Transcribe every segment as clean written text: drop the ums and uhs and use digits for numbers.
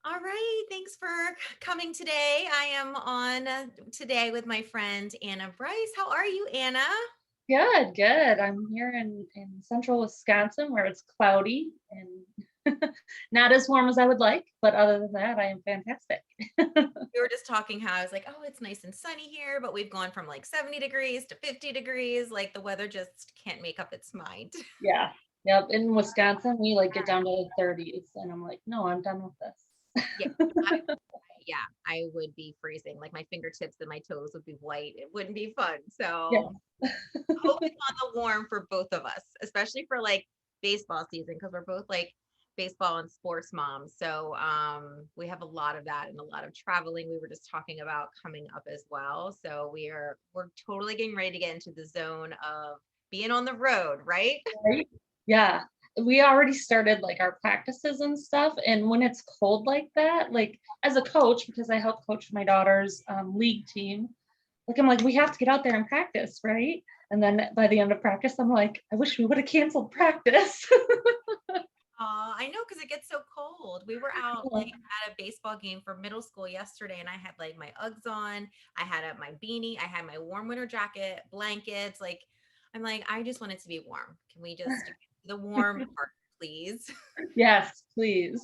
All right, thanks for coming today. I am on today with my friend Anna Brice. How are you, Anna? Good, good. I'm here in central Wisconsin where it's cloudy and not as warm as I would like, but other than that, I am fantastic. We were just talking how I was like, oh, it's nice and sunny here, but we've gone from like 70 degrees to 50 degrees. Like the weather just can't make up its mind. Yeah. Yep. In Wisconsin, we like get down to the 30s, and I'm like, no, I'm done with this. Yeah, yeah, I would be freezing. Like my fingertips and my toes would be white. It wouldn't be fun. Yeah. So hope it's on the warm for both of us, especially for like baseball season, because we're both like baseball and sports moms. So we have a lot of that and a lot of traveling we were just talking about coming up as well. So we're totally getting ready to get into the zone of being on the road, right? Right? Yeah. We already started like our practices and stuff. And when it's cold like that, like as a coach, because I help coach my daughter's league team, like I'm like, we have to get out there and practice, right? And then by the end of practice, I'm like, I wish we would have canceled practice. I know because it gets so cold. We were out like at a baseball game for middle school yesterday, and I had like my Uggs on. I had my beanie. I had my warm winter jacket, blankets. Like, I'm like, I just want it to be warm. Can we just get to the warm part, please? Yes, please.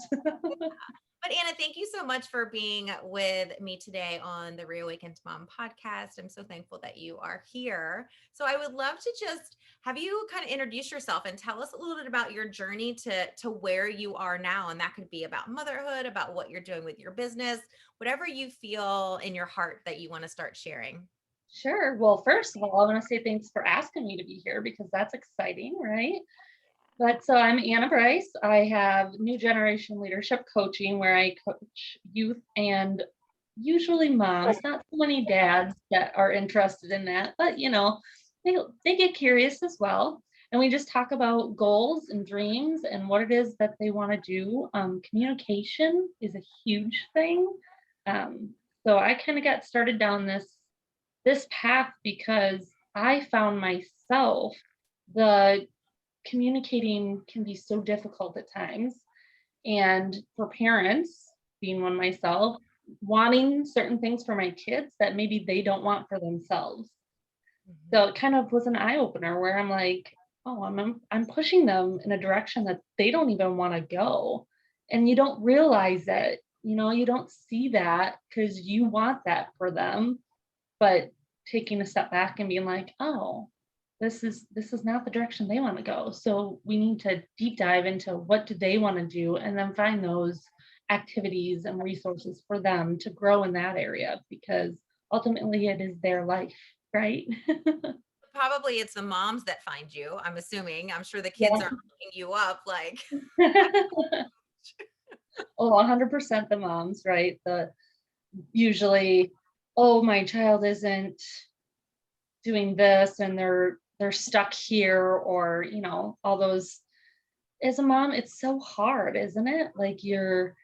But Anna, thank you so much for being with me today on the Reawakened Mom podcast. I'm so thankful that you are here. So I would love to just have you kind of introduce yourself and tell us a little bit about your journey to where you are now. And that could be about motherhood, about what you're doing with your business, whatever you feel in your heart that you want to start sharing. Sure. Well, first of all, I want to say thanks for asking me to be here because that's exciting, right? But so I'm Anna Brice. I have New Generation Leadership Coaching where I coach youth and usually moms, not so many dads that are interested in that, but they get curious as well. And we just talk about goals and dreams and what it is that they want to do. Communication is a huge thing. So I kind of got started down this path because I found myself the communicating can be so difficult at times. And for parents, being one myself, wanting certain things for my kids that maybe they don't want for themselves. Mhm. So it kind of was an eye opener where I'm like, oh, I'm pushing them in a direction that they don't even want to go. And you don't realize it, you don't see that because you want that for them, but taking a step back and being like, oh, this is not the direction they want to go. So we need to deep dive into what do they want to do and then find those activities and resources for them to grow in that area because ultimately it is their life, right? Probably it's the moms that find you. I'm assuming. I'm sure the kids Yeah. aren't looking you up like Oh, 100% the moms, right? The usually, oh, my child isn't doing this and they're stuck here or, all those. As a mom, it's so hard, isn't it? Like you're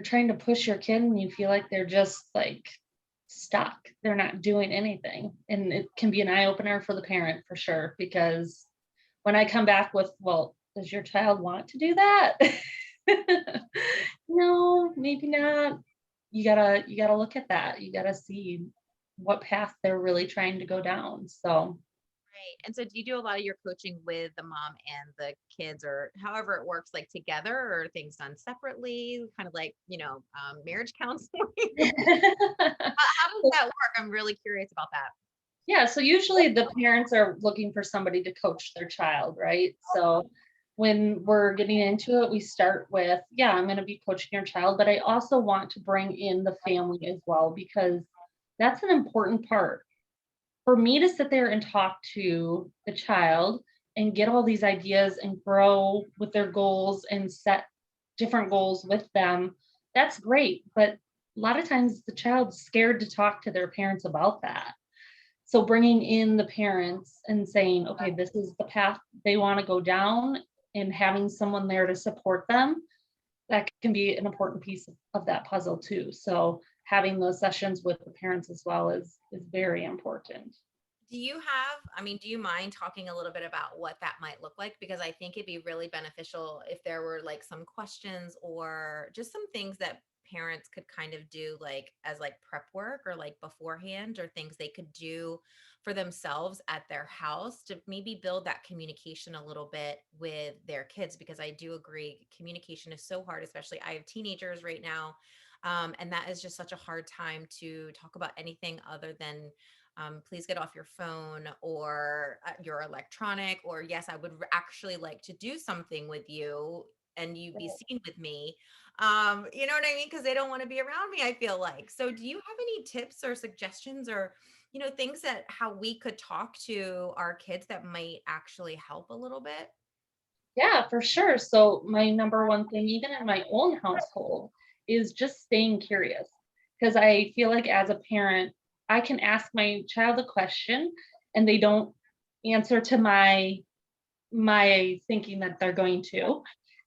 trying to push your kid and you feel like they're just like stuck. They're not doing anything. And it can be an eye opener for the parent for sure because when I come back with, well, does your child want to do that? No, maybe not. You gotta look at that. You gotta see what path they're really trying to go down. So right. And so do you do a lot of your coaching with the mom and the kids or however it works, like together or things done separately, kind of like, marriage counseling? How does that work? I'm really curious about that. yeah, so usually the parents are looking for somebody to coach their child, right? So when we're getting into it, we start with, yeah, I'm going to be coaching your child, but I also want to bring in the family as well because that's an important part. For me to sit there and talk to the child and get all these ideas and grow with their goals and set different goals with them, that's great. But a lot of times the child's scared to talk to their parents about that. So bringing in the parents and saying, okay, this is the path they want to go down and having someone there to support them, that can be an important piece of that puzzle too. So having those sessions with the parents as well is very important. do you mind talking a little bit about what that might look like? Because I think it'd be really beneficial if there were like some questions or just some things that parents could kind of do like as like prep work or like beforehand or things they could do for themselves at their house to maybe build that communication a little bit with their kids because I do agree communication is so hard, especially I have teenagers right now. And that is just such a hard time to talk about anything other than please get off your phone or your electronic, or yes, I would actually like to do something with you and you be seen with me. You know what I mean? Because they don't want to be around me, I feel like. So, do you have any tips or suggestions or, things that how we could talk to our kids that might actually help a little bit? Yeah, for sure. So my number one thing, even in my own household, is just staying curious. Because I feel like as a parent, I can ask my child a question and they don't answer to my thinking that they're going to.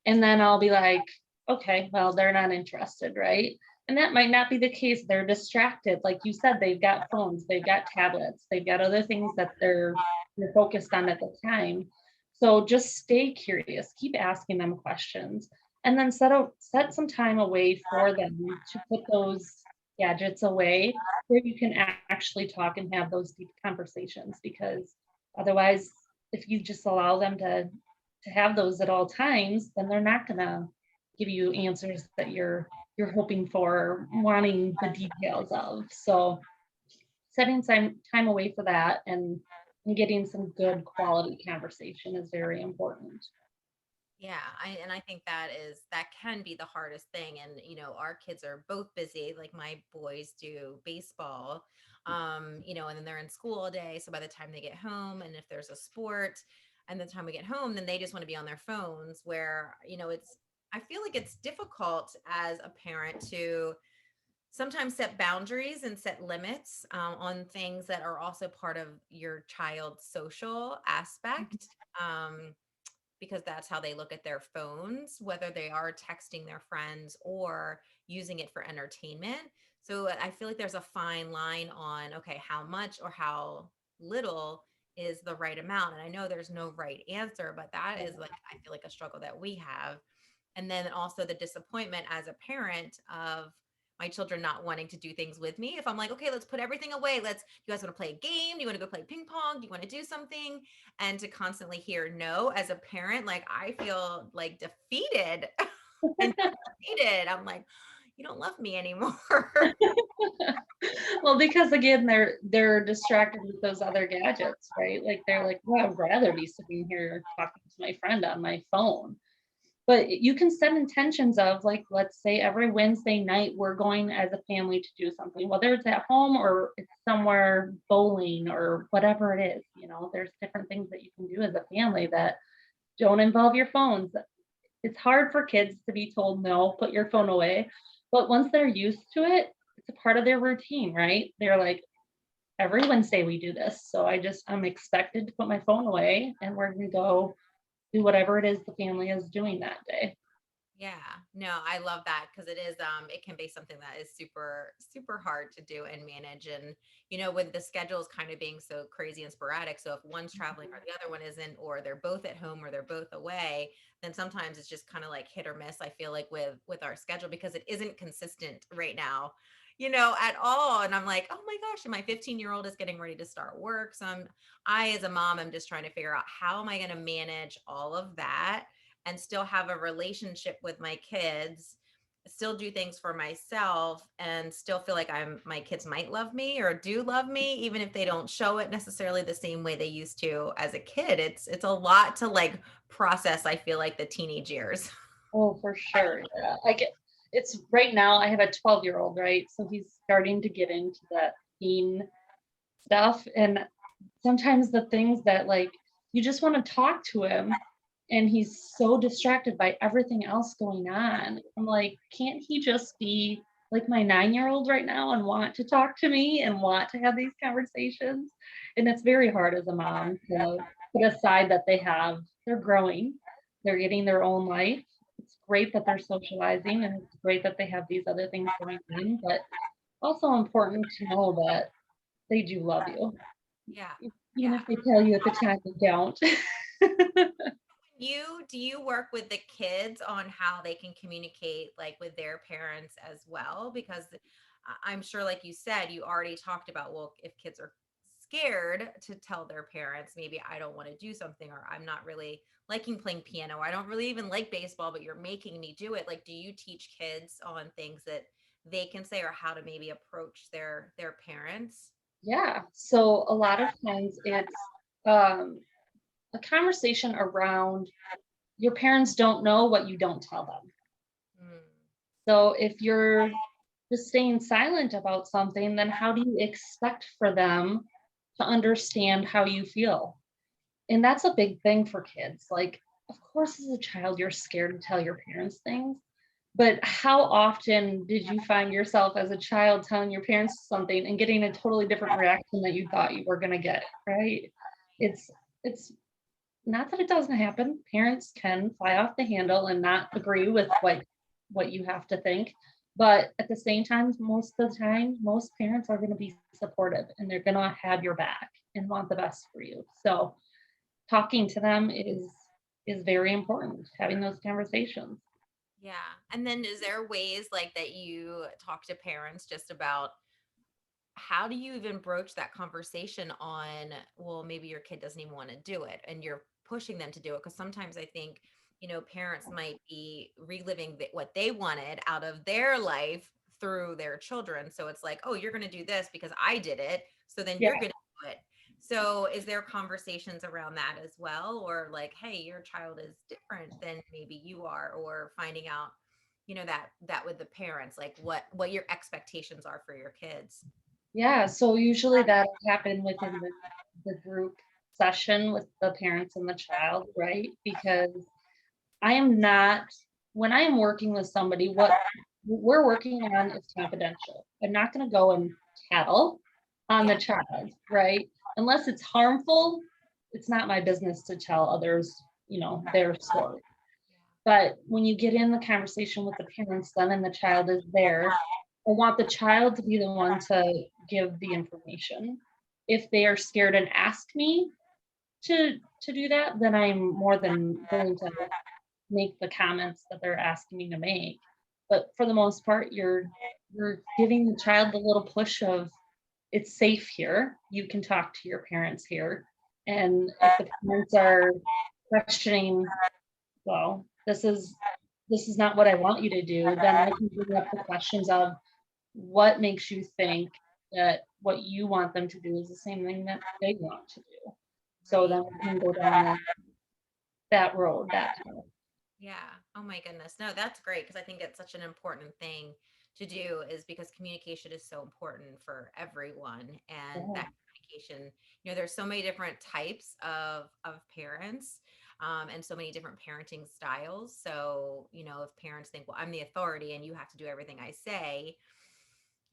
And then I'll be like, okay, well, they're not interested, right? And that might not be the case. They're distracted. Like you said, they've got phones, they've got tablets, they've got other things that they're focused on at the time. So just stay curious, keep asking them questions, and then set some time away for them to put those gadgets away where you can actually talk and have those deep conversations because otherwise if you just allow them to have those at all times, then they're not gonna give you answers that you're hoping for, wanting the details of. So setting time away for that and getting some good quality conversation is very important. Yeah, I think that can be the hardest thing. And our kids are both busy. Like my boys do baseball, and then they're in school all day. So by the time they get home, and if there's a sport, and the time we get home, then they just want to be on their phones. Where I feel like it's difficult as a parent to sometimes set boundaries and set limits on things that are also part of your child's social aspect. Because that's how they look at their phones, whether they are texting their friends or using it for entertainment. So I feel like there's a fine line on, okay, how much or how little is the right amount. And I know there's no right answer, but that is like, I feel like a struggle that we have. And then also the disappointment as a parent of my children not wanting to do things with me. If I'm like, okay, let's put everything away. You guys want to play a game? Do you want to go play ping pong? Do you want to do something? And to constantly hear no as a parent, like I feel like defeated and defeated. I'm like, you don't love me anymore. Well, because again, they're distracted with those other gadgets, right? Like they're like, well, I'd rather be sitting here talking to my friend on my phone. But you can set intentions of like, let's say every Wednesday night we're going as a family to do something, whether it's at home or it's somewhere bowling or whatever it is. There's different things that you can do as a family that don't involve your phones. It's hard for kids to be told no, put your phone away. But once they're used to it, it's a part of their routine, right? They're like, every Wednesday we do this. So I'm expected to put my phone away and we're gonna go do whatever it is the family is doing that day. Yeah, no, I love that because it can be something that is super super hard to do and manage. And with the schedules kind of being so crazy and sporadic, so if one's traveling or the other one isn't, or they're both at home or they're both away, then sometimes it's just kind of like hit or miss. I feel like with our schedule because it isn't consistent right now, at all. And I'm like, oh my gosh, and my 15-year-old is getting ready to start work, so I as a mom, I'm just trying to figure out how am I going to manage all of that and still have a relationship with my kids, still do things for myself and still feel like my kids might love me or do love me even if they don't show it necessarily the same way they used to as a kid. It's a lot to like process, I feel like the teenage years. Oh, for sure. Yeah. It's right now I have a 12-year-old, right? So he's starting to get into that teen stuff. And sometimes the things that like you just want to talk to him and he's so distracted by everything else going on. I'm like, can't he just be like my 9-year-old right now and want to talk to me and want to have these conversations? And it's very hard as a mom to put aside that they're growing, they're getting their own life. It's great that they're socializing and it's great that they have these other things going on, but also important to know that they do love you. Yeah. Even Yeah. if they tell you at the time, they don't. Do you work with the kids on how they can communicate like with their parents as well? Because I'm sure, like you said, you already talked about, well, if kids are scared to tell their parents, maybe I don't want to do something, or I'm not really liking playing piano, or I don't really even like baseball, but you're making me do it. Like, do you teach kids on things that they can say or how to maybe approach their parents? Yeah. So a lot of times it's um, a conversation around your parents don't know what you don't tell them. Mm, So if you're just staying silent about something, then how do you expect for them to understand how you feel? And that's a big thing for kids. Like, of course, as a child, you're scared to tell your parents things. But how often did you find yourself as a child telling your parents something and getting a totally different reaction that you thought you were going to get, right? It's it's not that it doesn't happen. Parents can fly off the handle and not agree with what you have to think. But at the same time, most of the time, most parents are going to be supportive and they're going to have your back and want the best for you. So talking to them is very important, having those conversations. yeah. And then is there ways like that you talk to parents just about how do you even broach that conversation on, well, maybe your kid doesn't even want to do it and you're pushing them to do it? Because sometimes I think, parents might be reliving what they wanted out of their life through their children. So it's like, oh, you're going to do this because I did it, so then Yeah. you're going to do it. So is there conversations around that as well, or like, hey, your child is different than maybe you are, or finding out, that with the parents, like what your expectations are for your kids? Yeah, so usually that'll happen within the group session with the parents and the child, right? Because I am not when I am working with somebody, what we're working on is confidential. I'm not going to go and tattle on the Yeah. child, right? Unless it's harmful, it's not my business to tell others, their story. But when you get in the conversation with the parents, then and the child is there, I want the child to be the one to give the information. If they are scared and ask me to do that, then I'm more than willing to make the comments that they're asking me to make. But for the most part, you're giving the child the little push of it's safe here. You can talk to your parents here. And if the parents are questioning, well, this is not what I want you to do, then I can bring up the questions of what makes you think that what you want them to do is the same thing that they want to do. So Right. then we can go down that road, that path. Yeah. Oh my goodness. No, that's great because I think it's such an important thing to do, is because communication is so important for everyone, and Yeah, that communication, there's so many different types of parents, and so many different parenting styles. So, if parents think, well, I'm the authority and you have to do everything I say,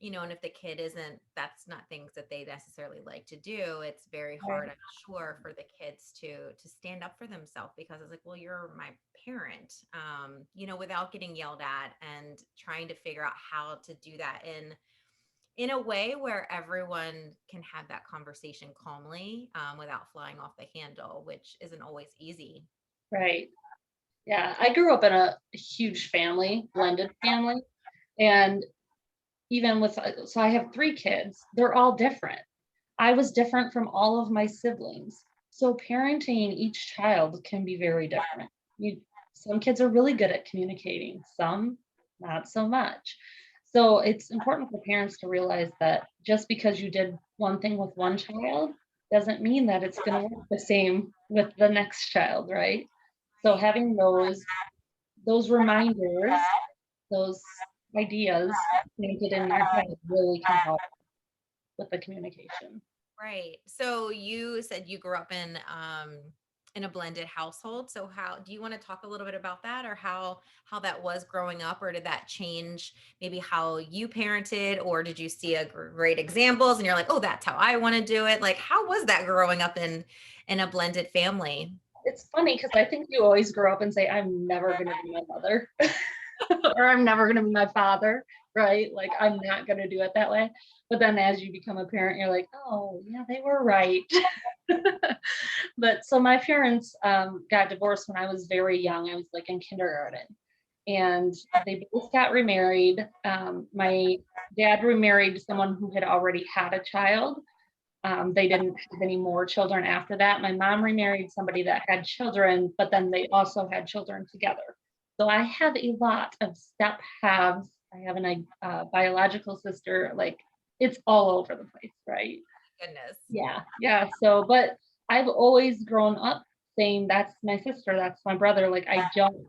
and if the kid isn't, that's not things that they necessarily like to do, it's very hard, right, I'm sure, for the kids to stand up for themselves, because it's like, well, you're my parent, without getting yelled at, and trying to figure out how to do that in a way where everyone can have that conversation calmly, without flying off the handle, which isn't always easy. right. Yeah, I grew up in a huge family, blended family, and even with so I have 3 kids, they're all different. I was different from all of my siblings. So parenting each child can be very different. You Some kids are really good at communicating, some not so much. So it's important for parents to realize that just because you did one thing with one child doesn't mean that it's going to work the same with the next child, right? So Right. having those reminders, those ideas planted in their head really can help with the communication. Right. So you said you grew up in a blended household. So how do you want to talk a little bit about that, or how that was growing up, or did that change maybe how you parented, or did you see a great examples and you're like, "Oh, that's how I want to do it." Like, how was that growing up in a blended family? It's funny because I think you always grow up and say, "I'm never gonna be my mother." or I'm never going to be my father, right? Like, I'm not going to do it that way. But then as you become a parent, you're like, oh, yeah, they were right. But so my parents got divorced when I was very young. I was like in kindergarten. And they both got remarried. My dad remarried someone who had already had a child. They didn't have any more children after that. My mom remarried somebody that had children, but then they also had children together. So I have a lot of step halves. I have a biological sister. Like, it's all over the place, right? Goodness. Yeah, yeah. So, but I've always grown up saying that's my sister, that's my brother. Like, I don't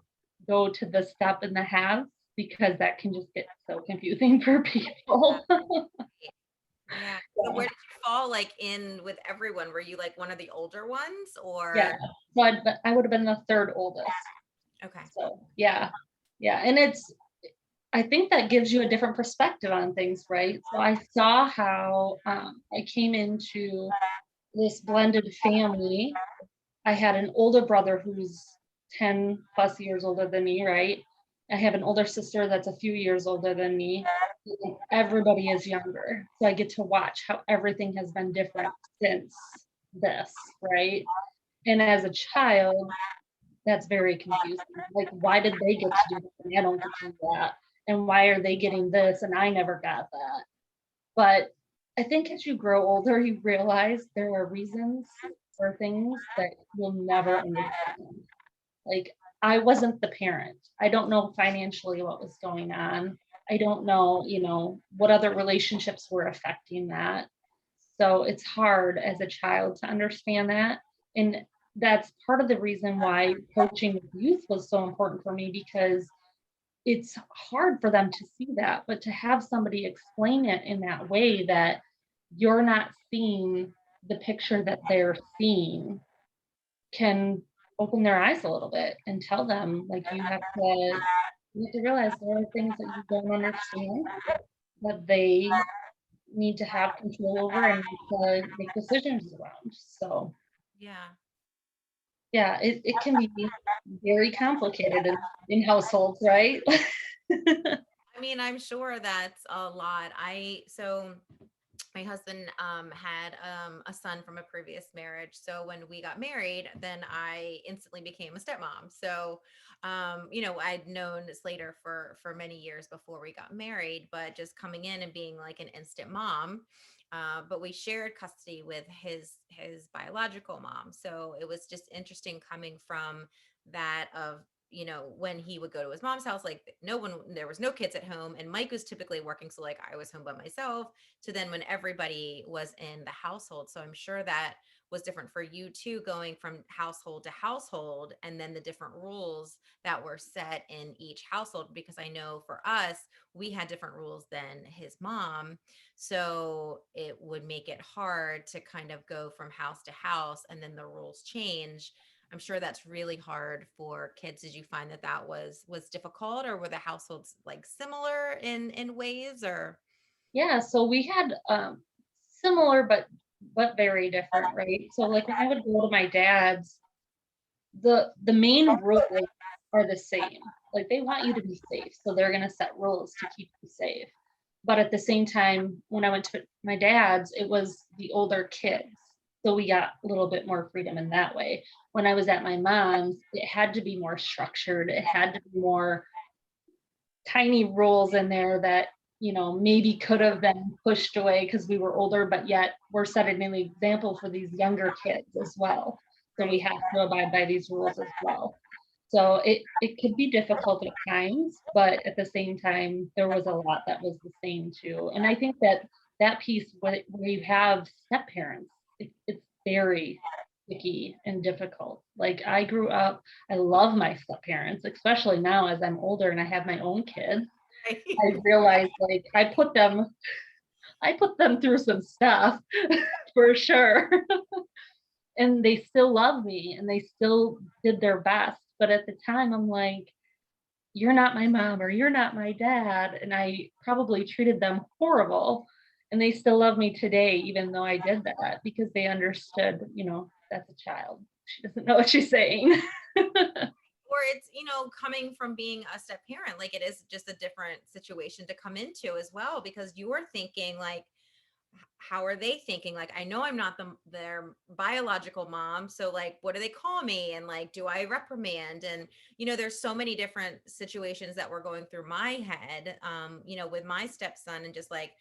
go to the step and the halves because that can just get so confusing for people. Yeah. So Yeah. where did you fall like in with everyone? Were you like one of the older ones Yeah. or So I would have been the third oldest. okay. So yeah. Yeah. And I think that gives you a different perspective on things, right? So I saw how I came into this blended family. I had an older brother who's 10 plus years older than me, right? I have an older sister that's a few years older than me. And everybody is younger. So I get to watch how everything has been different since this, right? And as a child, that's very confusing. Like, why did they get to do that and I don't get to do that? And why are they getting this and I never got that? But I think as you grow older, you realize there are reasons for things that you'll never understand. Like, I wasn't the parent. I don't know financially what was going on. I don't know, what other relationships were affecting that. So it's hard as a child to understand that. And that's part of the reason why coaching with youth was so important for me because it's hard for them to see that, but to have somebody explain it in that way that you're not seeing the picture that they're seeing can open their eyes a little bit and tell them like you have to realize there are things that you don't understand that they need to have control over and need to make decisions around. So Yeah. yeah, it can be very complicated in households, right? I mean, I'm sure that's a lot. So my husband had a son from a previous marriage. So when we got married, then I instantly became a stepmom. So I'd known Slater for many years before we got married, but just coming in and being like an instant mom. But we shared custody with his biological mom. So it was just interesting coming from that of when he would go to his mom's house, like there was no kids at home, and Mike was typically working. So like I was home by myself to then when everybody was in the household. So I'm sure that was different for you too, going from household to household and then the different rules that were set in each household. Because I know for us, we had different rules than his mom. So it would make it hard to kind of go from house to house and then the rules change. I'm sure that's really hard for kids. Did you find that was difficult, or were the households like similar in ways, or Yeah, so we had similar but very different, right? So like when I would go to my dad's, the main rules are the same. Like they want you to be safe, so they're gonna set rules to keep you safe. But at the same time, when I went to my dad's, it was the older kids. So we got a little bit more freedom in that way. When I was at my mom's, it had to be more structured. It had to be more tiny rules in there that maybe could have been pushed away because we were older, but yet we're setting an example for these younger kids as well, so we right? have to abide by these rules as well. So it could be difficult at times, but at the same time there was a lot that was the same too. And I think that piece where you have step parents, it's very sticky and difficult. Like I grew up, I love my step parents, especially now as I'm older and I have my own kids. I realized like I put them through some stuff for sure. And they still love me and they still did their best. But at the time I'm like, you're not my mom or you're not my dad. And I probably treated them horrible. And they still love me today, even though I did that, because they understood, that's a child. She doesn't know what she's saying. or it's, coming from being a step parent, like it is just a different situation to come into as well, because you're thinking like, how are they thinking? Like, I know I'm not their biological mom. So like, what do they call me? And like, do I reprimand? And, there's so many different situations that were going through my head, with my stepson, and just like,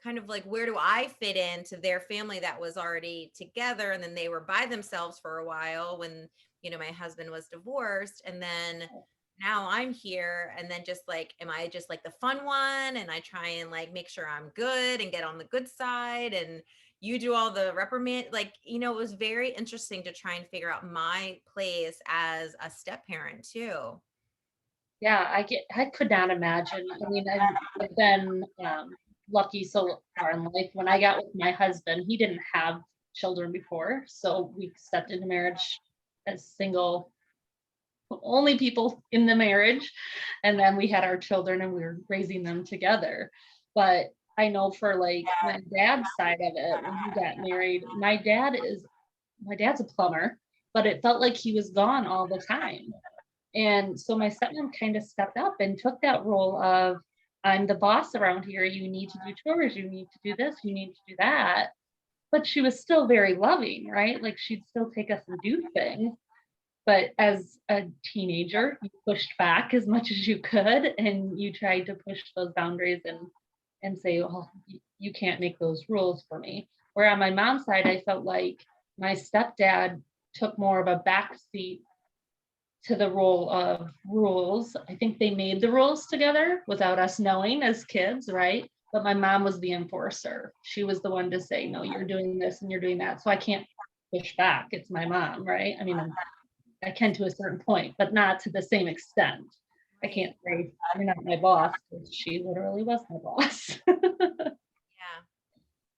kind of like, where do I fit into their family that was already together? And then they were by themselves for a while when, my husband was divorced. And then now I'm here, and then just like, am I just like the fun one, and I try and like make sure I'm good and get on the good side, and you do all the reprimand, like, it was very interesting to try and figure out my place as a step parent too. Yeah, I could not imagine. I mean, I've been lucky so far in life. When I got with my husband, he didn't have children before, so we stepped into marriage as single, only people in the marriage, and then we had our children and we were raising them together. But I know for like my dad's side of it, when he got married, my dad's a plumber, but it felt like he was gone all the time. And so my stepmom kind of stepped up and took that role of, I'm the boss around here. You need to do chores. You need to do this. You need to do that. But she was still very loving, right? Like she'd still take us and do things. But as a teenager, you pushed back as much as you could, and you tried to push those boundaries and say, "Oh, you can't make those rules for me." Where on my mom's side, I felt like my stepdad took more of a backseat to the role of rules. I think they made the rules together without us knowing as kids, right? But my mom was the enforcer. She was the one to say, no, you're doing this and you're doing that. So I can't push back. It's my mom, right? I mean, I can to a certain point, but not to the same extent. I Right. can't say you're not my boss because she literally was my boss. Yeah.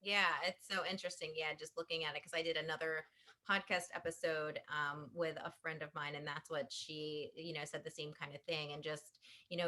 Yeah, it's so interesting. Yeah, just looking at it, because I did another podcast episode with a friend of mine, and that's what she, said the same kind of thing, and just,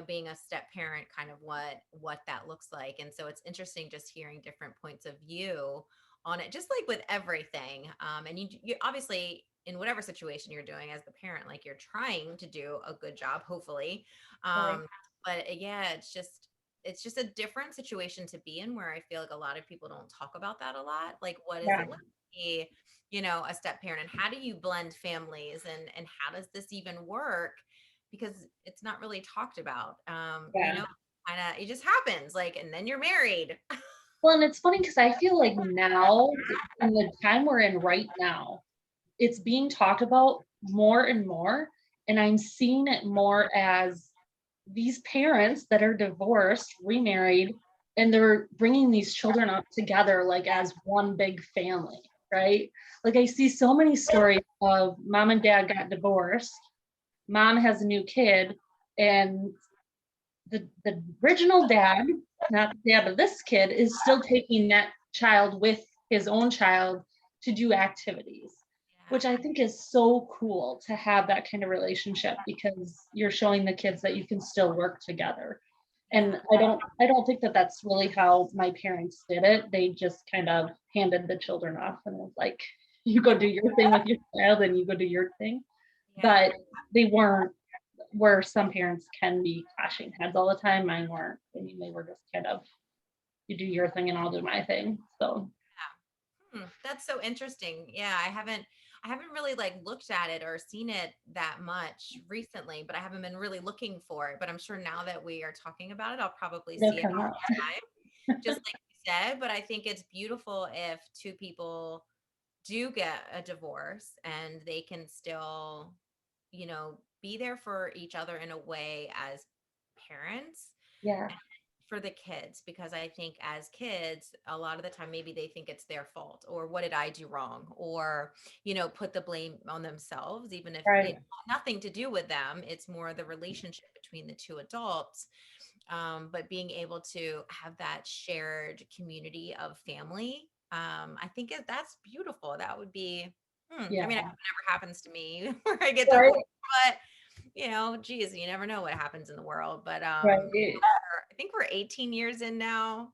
being a step parent, kind of what that looks like. And so it's interesting just hearing different points of view on it, just like with everything. And you obviously, in whatever situation you're doing as the parent, like you're trying to do a good job, hopefully. Right. Um, but yeah, it's just a different situation to be in, where I feel like a lot of people don't talk about that a lot. Like, what is Yeah. it like to be, a step parent, and how do you blend families, and how does this even work? Because it's not really talked about. Yeah. Kind of, it just happens, like, and then you're married. Well, and it's funny because I feel like now, in the time we're in right now, it's being talked about more and more. And I'm seeing it more as these parents that are divorced, remarried, and they're bringing these children up together like as one big family, right? Like I see so many stories of mom and dad got divorced, mom has a new kid, and the original dad, not the dad of this kid, is still taking that child with his own child to do activities, which I Yeah. think is so cool to have that kind of relationship because you're showing the kids that you can still work together. Yeah. And I don't think that that's really how my parents did it. They just kind of handed the children off and was like, you go do your thing with your child and you go do your thing. Yeah. But they weren't where some parents can be clashing heads all the time. Mine weren't. I mean, they were just kind of, you do your thing and I'll do my thing. So That's so interesting. Yeah, I haven't really like looked at it or seen it that much recently, but I haven't been really looking for it. But I'm sure now that we are talking about it, I'll probably it'll see it come all up. the time, just like you said. But I think it's beautiful if two people do get a divorce, and they can still, be there for each other in a way as parents Yeah. for the kids. Because I think as kids, a lot of the time, maybe they think it's their fault, or what did I do wrong, or, put the blame on themselves, even if Right. it's nothing to do with them. It's more the relationship between the two adults. But being able to have that shared community of family, I think that's beautiful. That would be, I Yeah. mean, it never happens to me where I get divorced, Right. but geez, you never know what happens in the world. But Right. I think we're 18 years in now.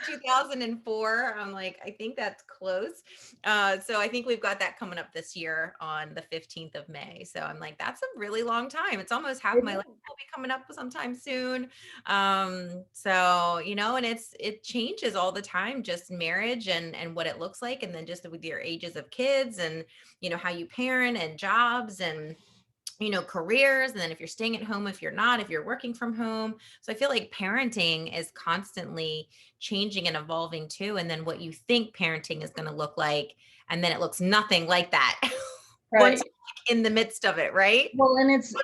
2004. I'm like, I think that's close. So I think we've got that coming up this year on the 15th of May. So I'm like, that's a really long time. It's almost half It my life is. will be coming up sometime soon. So and it changes all the time, just marriage and what it looks like, and then just with your ages of kids and how you parent and jobs and careers, and then if you're staying at home, if you're not, if you're working from home. So I feel like parenting is constantly changing and evolving too, and then what you think parenting is going to look like, and then it looks nothing like that. What's Right. in the midst of it, right? Well, and it's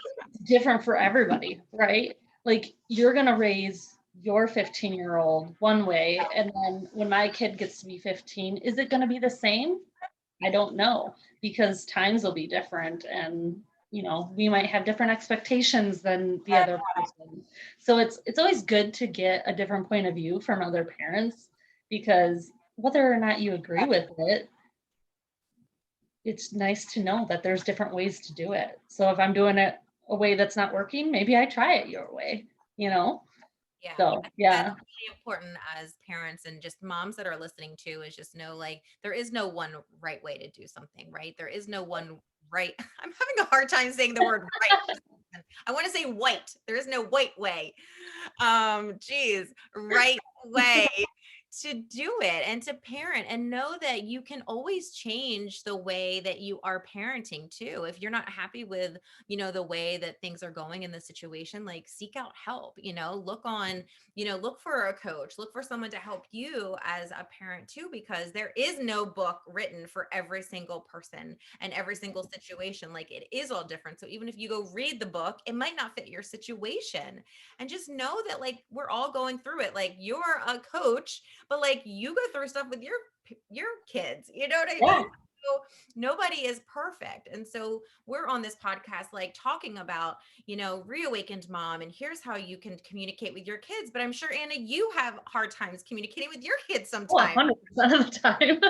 different for everybody, right? Like you're going to raise your 15-year-old one way, and then when my kid gets to be 15, is it going to be the same? I don't know, because times will be different, and we might have different expectations than the other person. So it's always good to get a different point of view from other parents, because whether or not you agree with it, it's nice to know that there's different ways to do it. So if I'm doing it a way that's not working, maybe I try it your way, you know? Yeah. So I think that's yeah. really important as parents and just moms that are listening to, is just know, like, there is no one right way to do something, right? There is no one right. I'm having a hard time saying the word right. I want to say white. There is no white way. Geez, right way to do it and to parent, and know that you can always change the way that you are parenting too. If you're not happy with the way that things are going in the situation, like, seek out help. Look for a coach, look for someone to help you as a parent too, because there is no book written for every single person and every single situation. Like, it is all different. So even if you go read the book, it might not fit your situation. And just know that, like, we're all going through it. Like, you're a coach, but, like, you go through stuff with your kids, you know what I Yeah. mean? So nobody is perfect. And so we're on this podcast, like, talking about, reawakened mom, and here's how you can communicate with your kids. But I'm sure, Anna, you have hard times communicating with your kids Oh, sometimes. 100% of the time.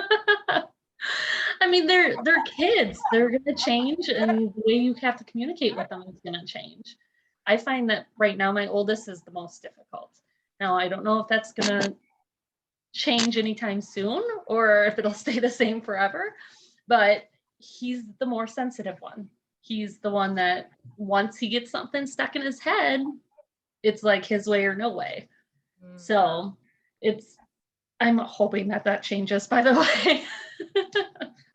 I mean, they're kids. They're gonna change, and the way you have to communicate with them is gonna change. I find that right now my oldest is the most difficult. Now I don't know if that's gonna change anytime soon or if it'll stay the same forever, but he's the more sensitive one. He's the one that once he gets something stuck in his head, it's like his way or no way. Mm. So it's I'm hoping that that changes, by the way.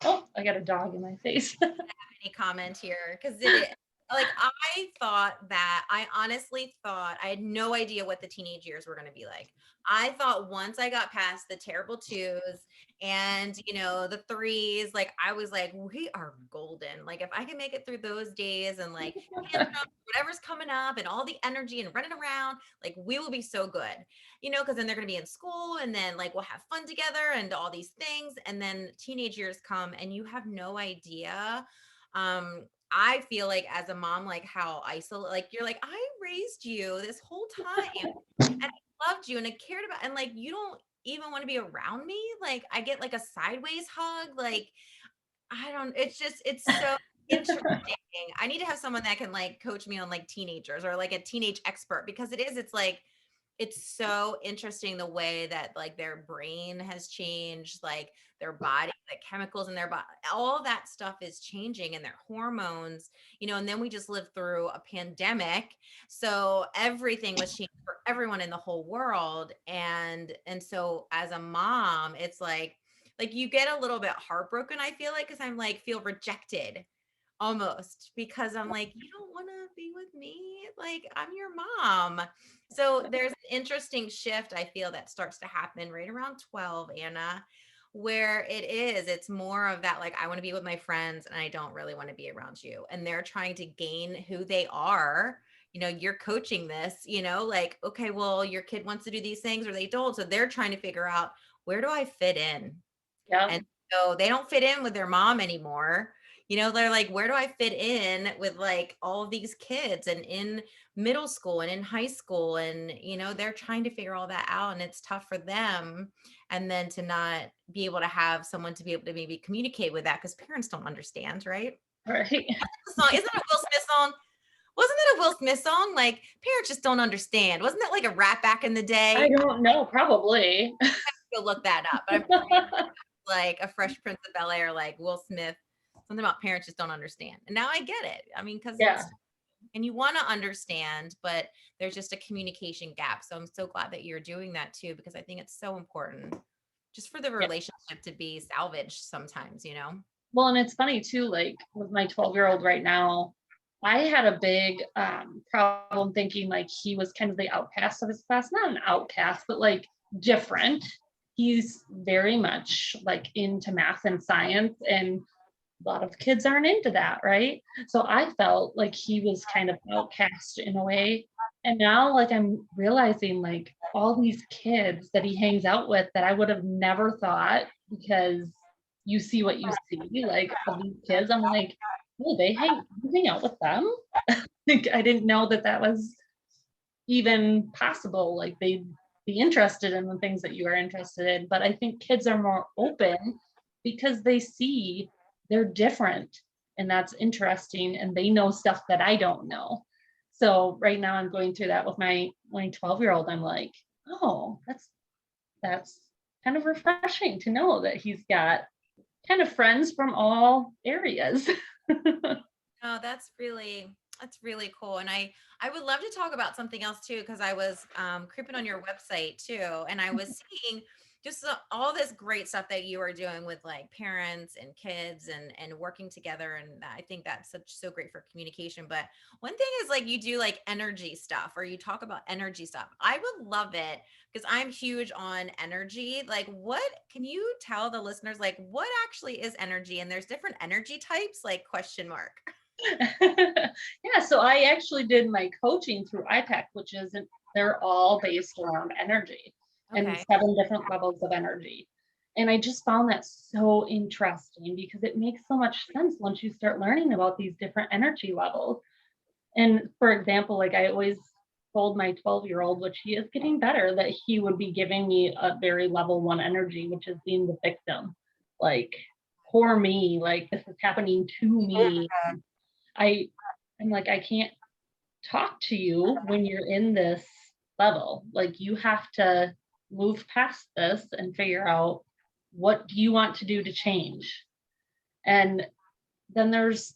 Oh, I got a dog in my face. Any comment here, because it is, like, I honestly thought, I had no idea what the teenage years were going to be like. I thought once I got past the terrible twos and the threes, like, I was like, we are golden. Like, if I can make it through those days, and, like, tantrums, whatever's coming up, and all the energy and running around, like, we will be so good. Because then they're going to be in school, and then, like, we'll have fun together and all these things, and then teenage years come and you have no idea. I feel like, as a mom, like, how isolate, like, you're like, I raised you this whole time, and I loved you, and I cared about, and, like, you don't even want to be around me. Like, I get, like, a sideways hug. Like, I don't, it's so interesting. I need to have someone that can, like, coach me on, like, teenagers, or like a teenage expert, because it's like, it's so interesting the way that, like, their brain has changed, like, their body, the chemicals in their body, all that stuff is changing, and their hormones, and then we just lived through a pandemic. So everything was changed for everyone in the whole world. And so as a mom, it's like you get a little bit heartbroken, I feel like, because I'm like, feel rejected almost, because I'm like, you don't want to be with me, like, I'm your mom. So there's an interesting shift, I feel, that starts to happen right around 12, Anna, where it's more of that, like, I want to be with my friends and I don't really want to be around you, and they're trying to gain who they are. You're coaching this, like, okay, well, your kid wants to do these things or they don't, so they're trying to figure out, where do I fit in? Yeah. And so they don't fit in with their mom anymore. They're like, where do I fit in with, like, all of these kids, and in middle school and in high school? And, they're trying to figure all that out, and it's tough for them. And then to not be able to have someone to be able to maybe communicate with that, because parents don't understand, right? Right. The song, isn't that a Will Smith song? Wasn't that a Will Smith song? Like, parents just don't understand. Wasn't that like a rap back in the I day? don't know, probably. Go look that up. But I'm like a Fresh Prince of Bel-Air, like Will Smith, something about parents just don't understand. And now I get it. I mean, because Yeah, it's, and you want to understand, but there's just a communication gap. So I'm so glad that you're doing that too, because I think it's so important just for the yeah. relationship to be salvaged sometimes, you know? Well, and it's funny too, like with my 12-year-old right now, I had a big problem thinking like he was kind of the outcast of his class. Not an outcast, but like different. He's very much like into math and science, and a lot of kids aren't into that, right? So I felt like he was kind of outcast in a way. And now, like, I'm realizing like all these kids that he hangs out with that I would have never thought, because you see what you see, like, of these kids. I'm like, oh, you hang out with them? Like, I didn't know that that was even possible. Like, they'd be interested in the things that you are interested in. But I think kids are more open because they see they're different, and that's interesting, and they know stuff that I don't know. So right now I'm going through that with my 12-year-old. I'm like, oh, that's kind of refreshing to know that he's got kind of friends from all areas. Oh, that's really cool. And I would love to talk about something else too, because I was creeping on your website too, and I was seeing just all this great stuff that you are doing with like parents and kids and working together. And I think that's so great for communication. But one thing is like you do like energy stuff, or you talk about energy stuff. I would love it because I'm huge on energy. Like, what can you tell the listeners, like, what actually is energy? And there's different energy types, like question mark. Yeah, so I actually did my coaching through IPAC, which is they're all based around energy and Okay. 7 different levels of energy. And I just found that so interesting because it makes so much sense once you start learning about these different energy levels. And for example, like I always told my 12-year-old, which he is getting better, that he would be giving me a very level 1 energy, which is being the victim. Like, poor me, like this is happening to me. I I'm like, I can't talk to you when you're in this level. Like, you have to move past this and figure out what do you want to do to change. And then there's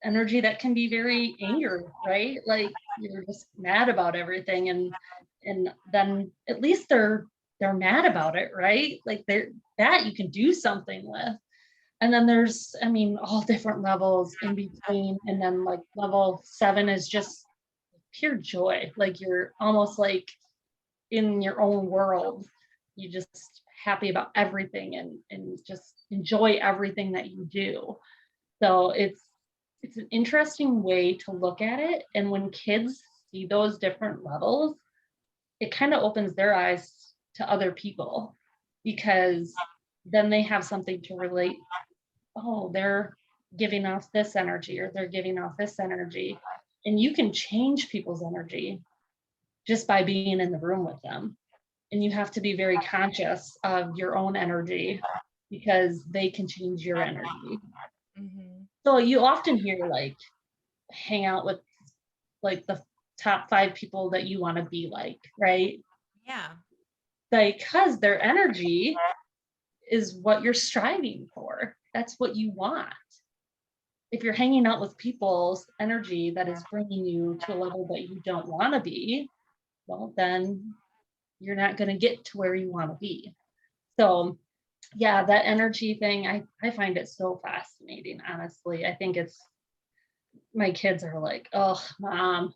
energy that can be very anger, right? Like, you're just mad about everything, and then at least they're mad about it, right? Like, they're that you can do something with. And then there's, I mean, all different levels in between. And then like level 7 is just pure joy. Like, you're almost like in your own world. You just happy about everything, and just enjoy everything that you do. So it's an interesting way to look at it. And when kids see those different levels, it kind of opens their eyes to other people, because then they have something to relate. Oh, they're giving off this energy, or they're giving off this energy. And you can change people's energy just by being in the room with them. And you have to be very conscious of your own energy, because they can change your energy. Hmm. So you often hear like, hang out with like the top 5 people that you want to be like, right? Yeah. Because their energy is what you're striving for. That's what you want. If you're hanging out with people's energy that is bringing you to a level that you don't want to be, well, then you're not going to get to where you want to be. So, yeah, that energy thing, I find it so fascinating, honestly. I think it's, my kids are like, oh, mom.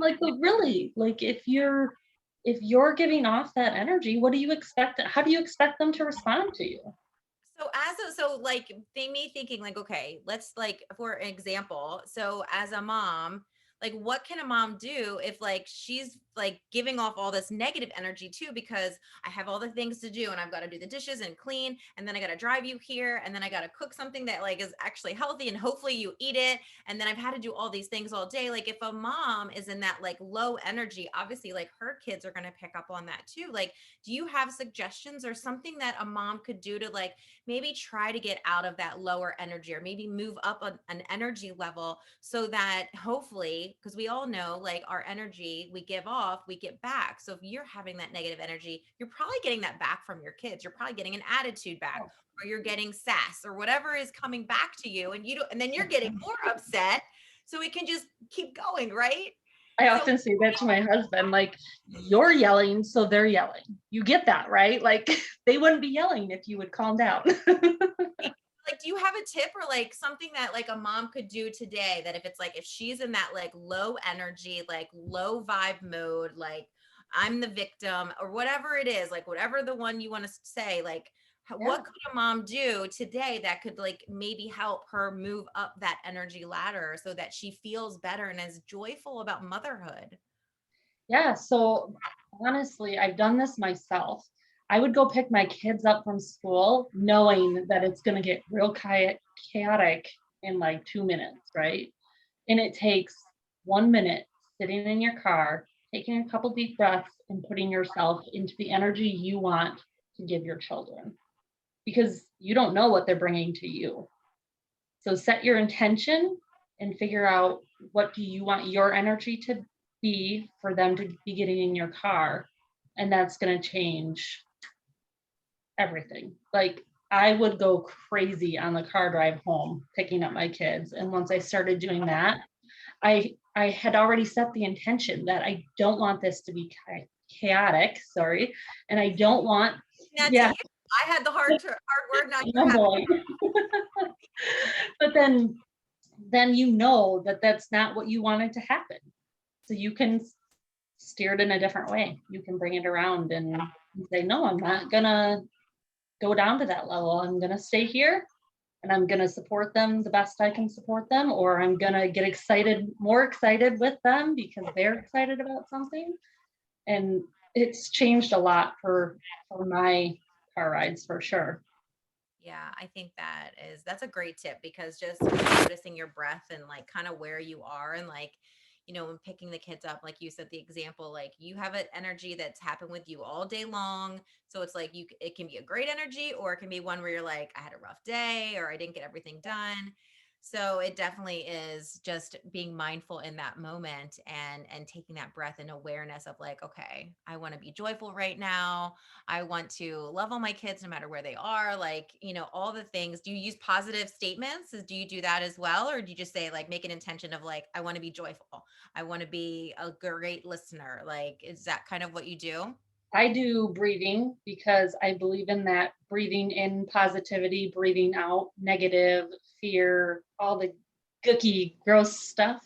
Like, but really, like, if you're giving off that energy, what do you expect? How do you expect them to respond to you? So like they me thinking like, okay, let's like for example, so as a mom, like what can a mom do if like she's like giving off all this negative energy too, because I have all the things to do and I've got to do the dishes and clean, and then I got to drive you here, and then I got to cook something that like is actually healthy and hopefully you eat it, and then I've had to do all these things all day. Like if a mom is in that like low energy, obviously like her kids are going to pick up on that too. Like, do you have suggestions or something that a mom could do to like maybe try to get out of that lower energy, or maybe move up an energy level, so that hopefully, because we all know like our energy we give off, we get back. So if you're having that negative energy, you're probably getting that back from your kids. You're probably getting an attitude back, or you're getting sass or whatever is coming back to you, and you don't, and then you're getting more upset. So it can just keep going, right? I So often say that to my husband, like, you're yelling, so they're yelling. You get that, right? Like, they wouldn't be yelling if you would calm down. like, do you have a tip or like something that like a mom could do today, that if it's like if she's in that like low energy, like low vibe mode, like I'm the victim or whatever it is, like whatever the one you want to say, like Yeah. what could a mom do today that could like maybe help her move up that energy ladder so that she feels better and is joyful about motherhood? Yeah. So honestly, I've done this myself. I would go pick my kids up from school knowing that it's going to get real chaotic in like 2 minutes, right? And it takes 1 minute sitting in your car, taking a couple deep breaths, and putting yourself into the energy you want to give your children, because you don't know what they're bringing to you. So set your intention and figure out, what do you want your energy to be for them to be getting in your car? And that's going to change everything. Like, I would go crazy on the car drive home picking up my kids. And once I started doing that, I had already set the intention that I don't want this to be chaotic, sorry, and I don't want, That's yeah, you. I had the hard word. Now you're oh having. boy. But then you know that that's not what you wanted to happen. So you can steer it in a different way. You can bring it around and say, no, I'm not gonna go down to that level. I'm gonna stay here and I'm gonna support them the best I can support them, or I'm gonna get more excited with them because they're excited about something. And it's changed a lot for my car rides for sure. Yeah, I think that's a great tip, because just noticing your breath and like kind of where you are, and like, when picking the kids up, like you said, the example, like you have an energy that's happened with you all day long. So it's like it can be a great energy, or it can be one where you're like, I had a rough day, or I didn't get everything done. So it definitely is just being mindful in that moment, and taking that breath and awareness of like, okay, I want to be joyful right now. I want to love all my kids no matter where they are. Like, all the things. Do you use positive statements? Do you do that as well? Or do you just say, like, make an intention of like, I want to be joyful. I want to be a great listener. Like, is that kind of what you do? I do breathing because I believe in that, breathing in positivity, breathing out negative, fear, all the gooky, gross stuff.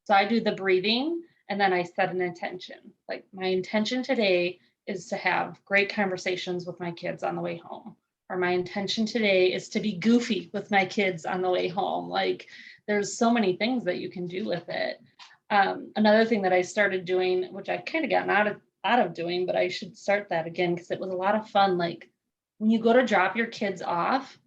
So I do the breathing and then I set an intention. Like, my intention today is to have great conversations with my kids on the way home. Or my intention today is to be goofy with my kids on the way home. Like, there's so many things that you can do with it. Another thing that I started doing, which I've kind of gotten out of doing, but I should start that again because it was a lot of fun. Like, when you go to drop your kids off,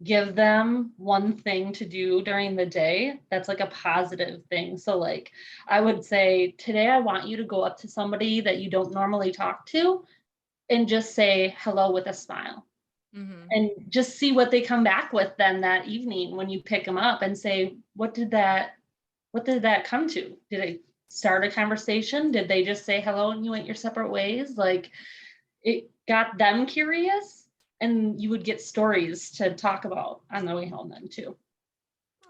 give them one thing to do during the day that's like a positive thing. So like, I would say, today I want you to go up to somebody that you don't normally talk to and just say hello with a smile, Mm-hmm. and just see what they come back with then that evening when you pick them up, and say, what did that come to? Did it start a conversation? Did they just say hello and you went your separate ways? Like, it got them curious, and you would get stories to talk about on the way home then too.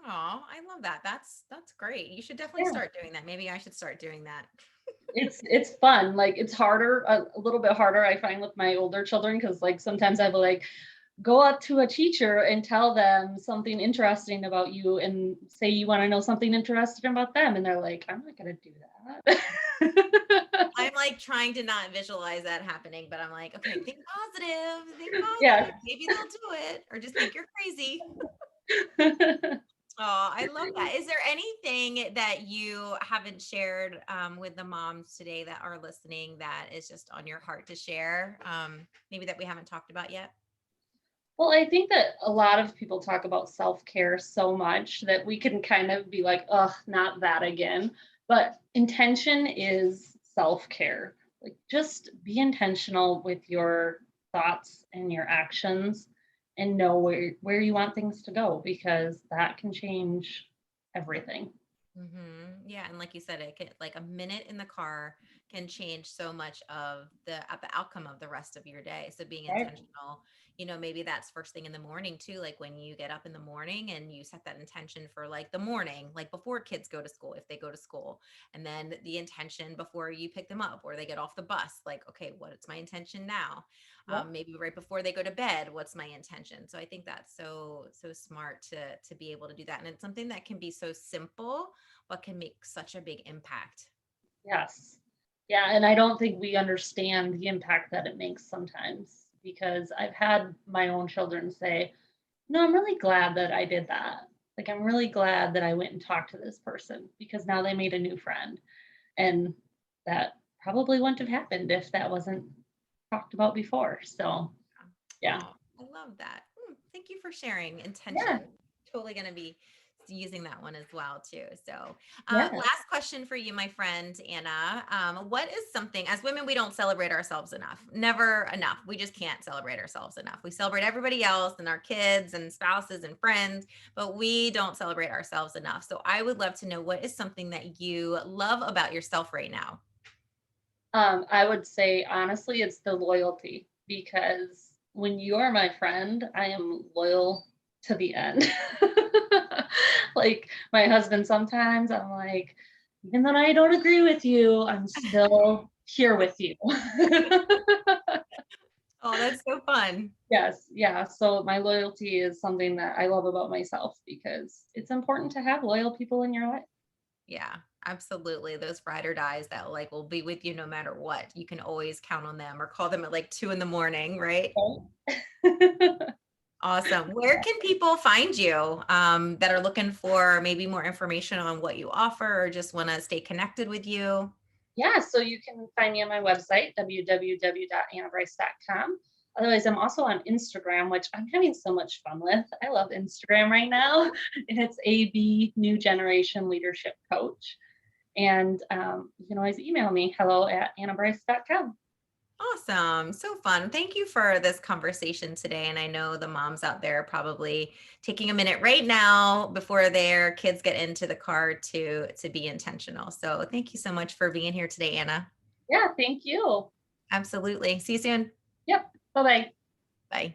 Oh, I love that. That's great. You should definitely Yeah. start doing that. Maybe I should start doing that. It's fun. Like, it's harder, a little bit harder, I find, with my older children, because like sometimes I will like go up to a teacher and tell them something interesting about you and say you want to know something interesting about them, and they're like, I'm not gonna do that. I'm like trying to not visualize that happening, but I'm like, okay, think positive, think Yeah. positive. Maybe they'll do it, or just think you're crazy. Oh, I love that. Is there anything that you haven't shared with the moms today that are listening that is just on your heart to share? Maybe that we haven't talked about yet? Well, I think that a lot of people talk about self-care so much that we can kind of be like, "Ugh, not that again." But intention is self-care. Like, just be intentional with your thoughts and your actions and know where you want things to go because that can change everything. Yeah, and like you said, it can like a minute in the car can change so much of the outcome of the rest of your day. So being Right? intentional, maybe that's first thing in the morning too. Like when you get up in the morning and you set that intention for like the morning, like before kids go to school, if they go to school, and then the intention before you pick them up or they get off the bus, like, okay, what's my intention now? Yep. Maybe right before they go to bed, what's my intention? So I think that's so smart to be able to do that, and it's something that can be so simple but can make such a big impact. Yes. Yeah, and I don't think we understand the impact that it makes sometimes because I've had my own children say, "No, I'm really glad that I did that. Like, I'm really glad that I went and talked to this person because now they made a new friend." And that probably wouldn't have happened if that wasn't talked about before. So, yeah. Oh, I love that. Thank you for sharing Yeah. intention. Totally going to be using that one as well too. So, Yeah. last question for you, my friend Anna. What is something as women we don't celebrate ourselves enough? Never enough. We just can't celebrate ourselves enough. We celebrate everybody else and our kids and spouses and friends, but we don't celebrate ourselves enough. So, I would love to know what is something that you love about yourself right now. I would say honestly, it's the loyalty because when you are my friend, I am loyal to the end. Like my husband, sometimes I'm like, even though I don't agree with you, I'm still here with you. Oh, that's so fun. Yes, yeah. So my loyalty is something that I love about myself because it's important to have loyal people in your life. Yeah, absolutely. Those ride or dies that like will be with you no matter what. You can always count on them or call them at like 2 in the morning, right? Right? Awesome. Where can people find you that are looking for maybe more information on what you offer or just want to stay connected with you? Yeah, so you can find me on my website, www.annabrice.com. Otherwise, I'm also on Instagram, which I'm having so much fun with. I love Instagram right now. And it's AB New Generation Leadership Coach. And you can always email me, hello@annabrice.com. Awesome. So fun. Thank you for this conversation today. And I know the moms out there are probably taking a minute right now before their kids get into the car to be intentional. So thank you so much for being here today, Anna. Yeah, thank you. Absolutely. See you soon. Yep. Bye bye. Bye.